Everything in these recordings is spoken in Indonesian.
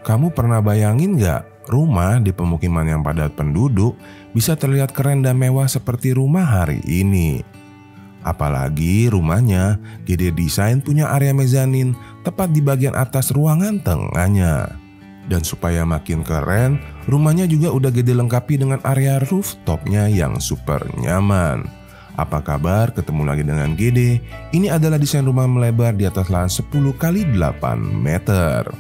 Kamu pernah bayangin nggak rumah di pemukiman yang padat penduduk bisa terlihat keren dan mewah seperti rumah hari ini? Apalagi rumahnya GD Design punya area mezanin tepat di bagian atas ruangan tengahnya. Dan supaya makin keren, rumahnya juga udah GD lengkapi dengan area rooftopnya yang super nyaman. Apa kabar? Ketemu lagi dengan GD. Ini adalah desain rumah melebar di atas lahan 10 x 8 meter.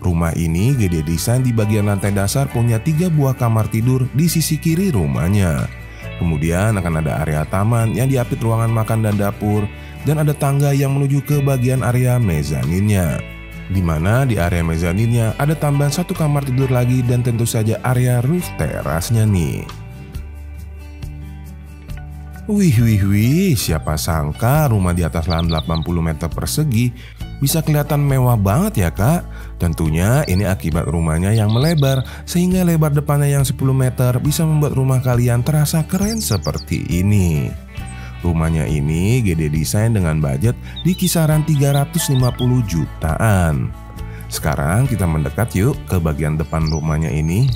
Rumah ini GD Design di bagian lantai dasar punya 3 buah kamar tidur di sisi kiri rumahnya. Kemudian akan ada area taman yang diapit ruangan makan dan dapur, dan ada tangga yang menuju ke bagian area mezaninnya. Di mana di area mezaninnya ada tambahan 1 kamar tidur lagi dan tentu saja area roof terasnya nih. Wih, siapa sangka rumah di atas lahan 80 meter persegi bisa kelihatan mewah banget ya kak. Tentunya ini akibat rumahnya yang melebar, sehingga lebar depannya yang 10 meter bisa membuat rumah kalian terasa keren seperti ini. Rumahnya ini GD Design dengan budget di kisaran 350 jutaan. Sekarang kita mendekat yuk ke bagian depan rumahnya ini.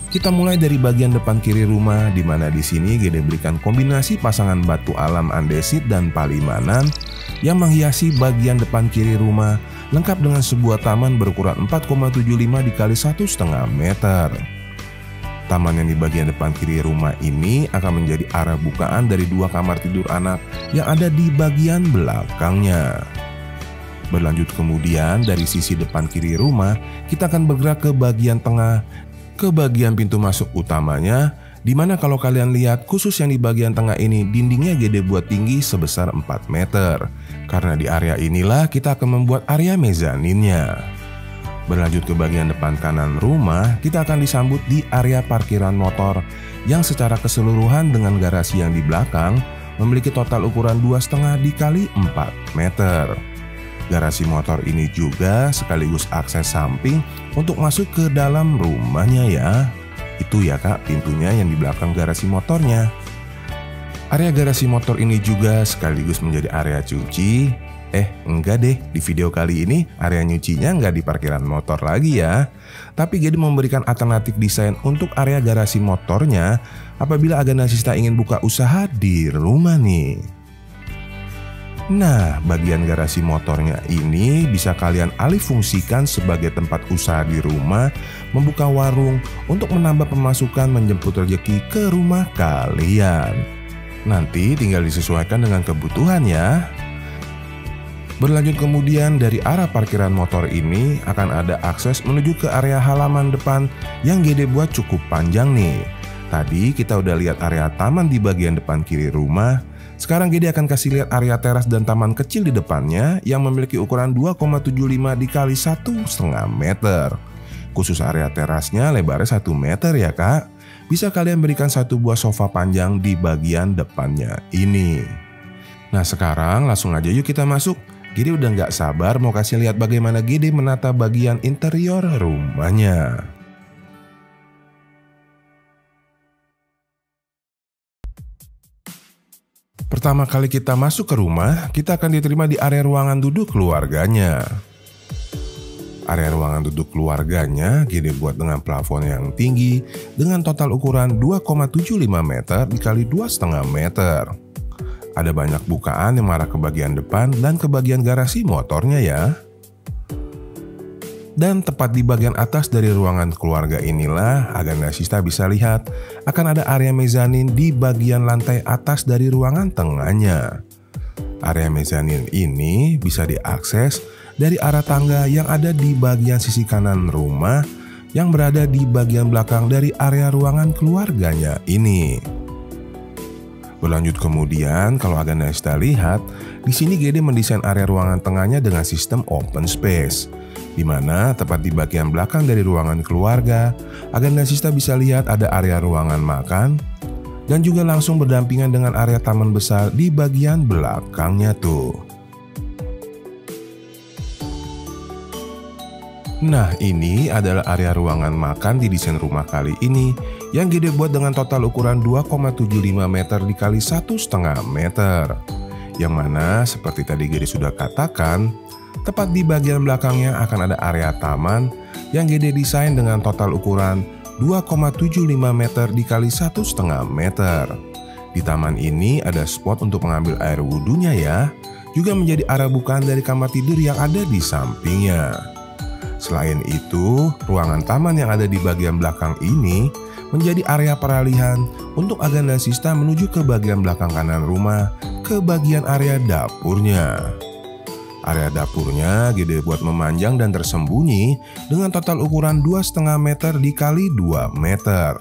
Kita mulai dari bagian depan kiri rumah, di mana di sini GD berikan kombinasi pasangan batu alam andesit dan palimanan yang menghiasi bagian depan kiri rumah, lengkap dengan sebuah taman berukuran 4,75 x 1,5 meter. Taman yang di bagian depan kiri rumah ini akan menjadi arah bukaan dari 2 kamar tidur anak yang ada di bagian belakangnya. Berlanjut kemudian dari sisi depan kiri rumah, kita akan bergerak ke bagian tengah, ke bagian pintu masuk utamanya, di mana kalau kalian lihat khusus yang di bagian tengah ini dindingnya GD buat tinggi sebesar 4 meter. Karena di area inilah kita akan membuat area mezaninnya. Berlanjut ke bagian depan kanan rumah, kita akan disambut di area parkiran motor yang secara keseluruhan dengan garasi yang di belakang memiliki total ukuran 2,5 x 4 meter. Garasi motor ini juga sekaligus akses samping untuk masuk ke dalam rumahnya ya. Itu ya kak pintunya yang di belakang garasi motornya. Area garasi motor ini juga sekaligus menjadi area cuci. Enggak deh, di video kali ini area nyucinya nggak di parkiran motor lagi ya. Tapi GD memberikan alternatif desain untuk area garasi motornya apabila Aganasista ingin buka usaha di rumah nih. Nah, bagian garasi motornya ini bisa kalian alih fungsikan sebagai tempat usaha di rumah, membuka warung untuk menambah pemasukan menjemput rezeki ke rumah kalian. Nanti tinggal disesuaikan dengan kebutuhan ya. Berlanjut kemudian dari arah parkiran motor ini akan ada akses menuju ke area halaman depan yang GD buat cukup panjang nih. Tadi kita udah lihat area taman di bagian depan kiri rumah. Sekarang GD akan kasih lihat area teras dan taman kecil di depannya yang memiliki ukuran 2,75 x 1,5 meter. Khusus area terasnya lebarnya 1 meter ya kak. Bisa kalian berikan 1 buah sofa panjang di bagian depannya ini. Nah sekarang langsung aja yuk kita masuk. GD udah nggak sabar mau kasih lihat bagaimana GD menata bagian interior rumahnya. Pertama kali kita masuk ke rumah, kita akan diterima di area ruangan duduk keluarganya. Area ruangan duduk keluarganya GD buat dengan plafon yang tinggi dengan total ukuran 2,75 meter dikali 2,5 meter. Ada banyak bukaan yang mengarah ke bagian depan dan ke bagian garasi motornya ya. Dan tepat di bagian atas dari ruangan keluarga inilah Aganasista bisa lihat akan ada area mezanin di bagian lantai atas dari ruangan tengahnya. Area mezanin ini bisa diakses dari arah tangga yang ada di bagian sisi kanan rumah yang berada di bagian belakang dari area ruangan keluarganya ini. Berlanjut kemudian kalau Aganasista lihat, di sini GD mendesain area ruangan tengahnya dengan sistem open space. Di mana tepat di bagian belakang dari ruangan keluarga, Aganasista bisa lihat ada area ruangan makan dan juga langsung berdampingan dengan area taman besar di bagian belakangnya tuh. Nah ini adalah area ruangan makan di desain rumah kali ini yang GD buat dengan total ukuran 2,75 meter dikali 1,5 meter. Yang mana seperti tadi GD sudah katakan, Tepat di bagian belakangnya akan ada area taman yang GD desain dengan total ukuran 2,75 meter dikali 1,5 meter. Di taman ini ada spot untuk mengambil air wudhunya ya, juga menjadi area bukaan dari kamar tidur yang ada di sampingnya. Selain itu, ruangan taman yang ada di bagian belakang ini menjadi area peralihan untuk agenda Sista menuju ke bagian belakang kanan rumah, ke bagian area dapurnya. Area dapurnya GD buat memanjang dan tersembunyi dengan total ukuran 2,5 meter dikali 2 meter.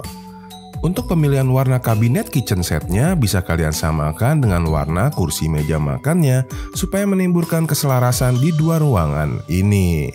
Untuk pemilihan warna kabinet kitchen setnya bisa kalian samakan dengan warna kursi meja makannya supaya menimbulkan keselarasan di dua ruangan ini.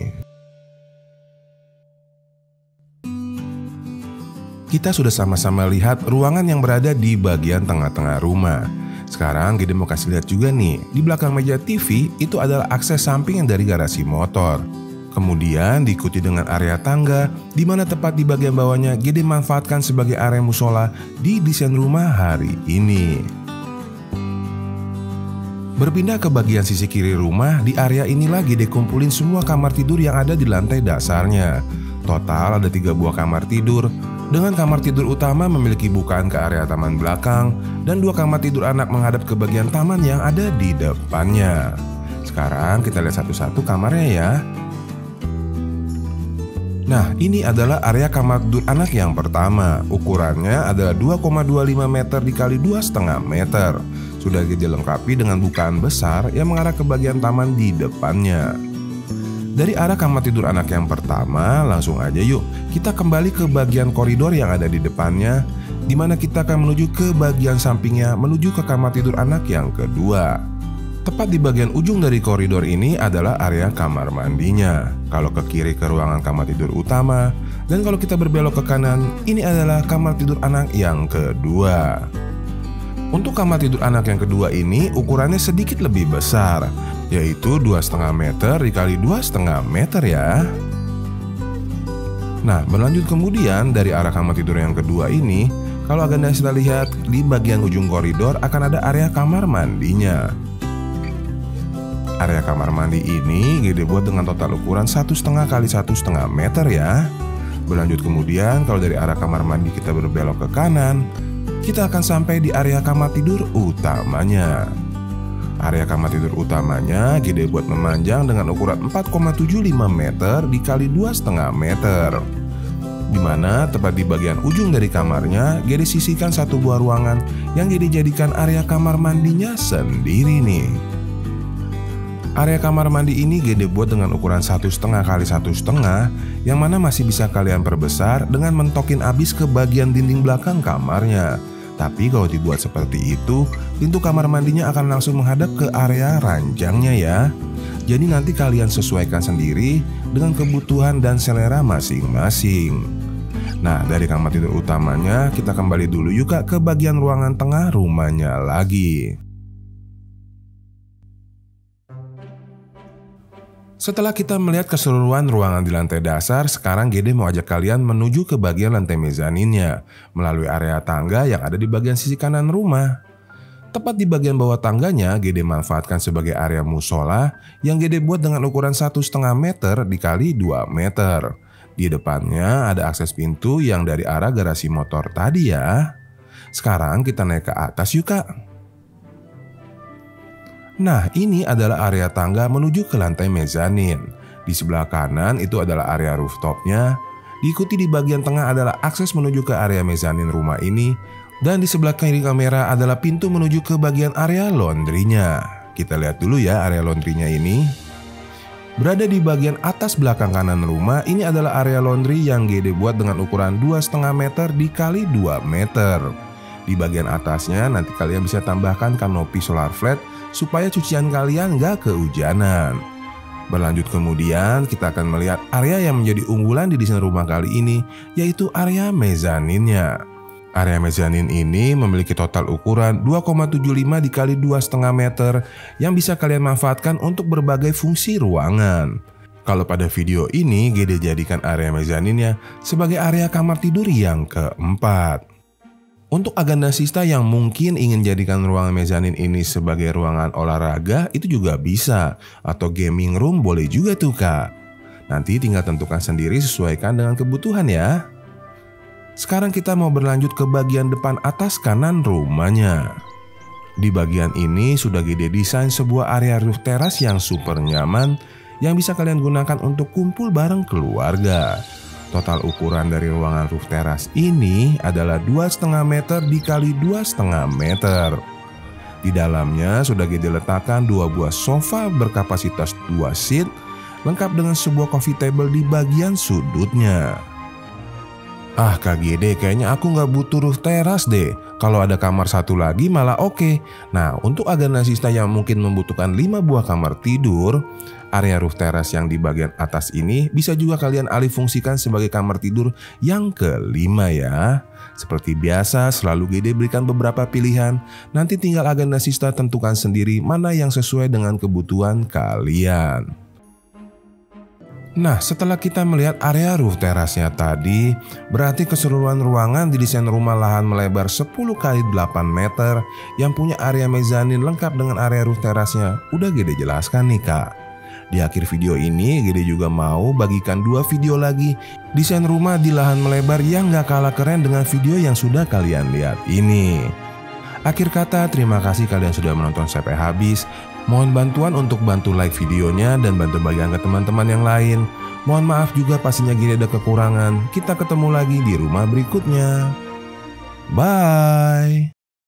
Kita sudah sama-sama lihat ruangan yang berada di bagian tengah-tengah rumah. Sekarang GD mau kasih lihat juga nih, di belakang meja TV itu adalah akses samping yang dari garasi motor. Kemudian diikuti dengan area tangga, di mana tepat di bagian bawahnya GD manfaatkan sebagai area musola di desain rumah hari ini. Berpindah ke bagian sisi kiri rumah, di area inilah GD kumpulin semua kamar tidur yang ada di lantai dasarnya. Total ada 3 buah kamar tidur, dengan kamar tidur utama memiliki bukaan ke area taman belakang dan 2 kamar tidur anak menghadap ke bagian taman yang ada di depannya. Sekarang kita lihat satu-satu kamarnya ya. Nah, ini adalah area kamar tidur anak yang pertama. Ukurannya adalah 2,25 meter dikali 2,5 meter. Sudah dilengkapi dengan bukaan besar yang mengarah ke bagian taman di depannya. Dari arah kamar tidur anak yang pertama, langsung aja yuk kita kembali ke bagian koridor yang ada di depannya, di mana kita akan menuju ke bagian sampingnya menuju ke kamar tidur anak yang kedua. Tepat di bagian ujung dari koridor ini adalah area kamar mandinya. Kalau ke kiri ke ruangan kamar tidur utama, dan kalau kita berbelok ke kanan, ini adalah kamar tidur anak yang kedua. Untuk kamar tidur anak yang kedua ini ukurannya sedikit lebih besar, yaitu 2,5 meter dikali 2,5 meter ya. Nah, berlanjut kemudian dari arah kamar tidur yang kedua ini, kalau agenda kita lihat di bagian ujung koridor akan ada area kamar mandinya. Area kamar mandi ini GD buat dengan total ukuran 1,5 kali 1,5 meter ya. Berlanjut kemudian kalau dari arah kamar mandi kita berbelok ke kanan, kita akan sampai di area kamar tidur utamanya. Area kamar tidur utamanya GD buat memanjang dengan ukuran 4,75 meter dikali 2,5 meter, dimana tepat di bagian ujung dari kamarnya GD sisihkan 1 buah ruangan yang GD jadikan area kamar mandinya sendiri nih. Area kamar mandi ini GD buat dengan ukuran 1,5 kali 1,5, yang mana masih bisa kalian perbesar dengan mentokin abis ke bagian dinding belakang kamarnya. Tapi kalau dibuat seperti itu, pintu kamar mandinya akan langsung menghadap ke area ranjangnya ya. Jadi nanti kalian sesuaikan sendiri dengan kebutuhan dan selera masing-masing. Nah, dari kamar tidur utamanya kita kembali dulu yuk Kak ke bagian ruangan tengah rumahnya lagi. Setelah kita melihat keseluruhan ruangan di lantai dasar, sekarang GD mau ajak kalian menuju ke bagian lantai mezaninnya melalui area tangga yang ada di bagian sisi kanan rumah. Tepat di bagian bawah tangganya GD manfaatkan sebagai area musola yang GD buat dengan ukuran 1,5 meter dikali 2 meter. Di depannya ada akses pintu yang dari arah garasi motor tadi ya. Sekarang kita naik ke atas yuk Kak. Nah, ini adalah area tangga menuju ke lantai mezanin. Di sebelah kanan itu adalah area rooftopnya. Diikuti di bagian tengah adalah akses menuju ke area mezanin rumah ini. Dan di sebelah kiri kamera adalah pintu menuju ke bagian area laundrynya. Kita lihat dulu ya area laundrynya ini. Berada di bagian atas belakang kanan rumah, ini adalah area laundry yang GD buat dengan ukuran 2,5 meter dikali 2 meter. Di bagian atasnya nanti kalian bisa tambahkan kanopi solar flat supaya cucian kalian gak kehujanan. Berlanjut kemudian kita akan melihat area yang menjadi unggulan di desain rumah kali ini, yaitu area mezaninnya. Area mezanin ini memiliki total ukuran 2,75 dikali 2,5 meter yang bisa kalian manfaatkan untuk berbagai fungsi ruangan. Kalau pada video ini GD jadikan area mezaninnya sebagai area kamar tidur yang keempat. Untuk agenda sista yang mungkin ingin jadikan ruangan mezanin ini sebagai ruangan olahraga itu juga bisa. Atau gaming room boleh juga tuh Kak. Nanti tinggal tentukan sendiri sesuaikan dengan kebutuhan ya. Sekarang kita mau berlanjut ke bagian depan atas kanan rumahnya. Di bagian ini sudah Gede desain sebuah area roof teras yang super nyaman yang bisa kalian gunakan untuk kumpul bareng keluarga. Total ukuran dari ruangan roof teras ini adalah 2,5 meter dikali 2,5 meter. Di dalamnya sudah Gede letakkan 2 buah sofa berkapasitas 2 seat lengkap dengan sebuah coffee table di bagian sudutnya. Ah Kak Gede, kayaknya aku nggak butuh roof teras deh. Kalau ada kamar satu lagi malah oke. Nah, untuk agenda sista yang mungkin membutuhkan 5 buah kamar tidur, area roof teras yang di bagian atas ini bisa juga kalian alih fungsikan sebagai kamar tidur yang kelima ya. Seperti biasa selalu Gede berikan beberapa pilihan. Nanti tinggal agenda sista tentukan sendiri mana yang sesuai dengan kebutuhan kalian. Nah, setelah kita melihat area roof terasnya tadi, berarti keseluruhan ruangan didesain rumah lahan melebar 10 kali 8 meter yang punya area mezanin lengkap dengan area roof terasnya. Udah Gede jelaskan nih Kak. Di akhir video ini Gede juga mau bagikan 2 video lagi desain rumah di lahan melebar yang gak kalah keren dengan video yang sudah kalian lihat ini. Akhir kata, terima kasih kalian sudah menonton sampai habis. Mohon bantuan untuk bantu like videonya dan bantu bagikan ke teman-teman yang lain. Mohon maaf juga pastinya Gede ada kekurangan. Kita ketemu lagi di rumah berikutnya. Bye.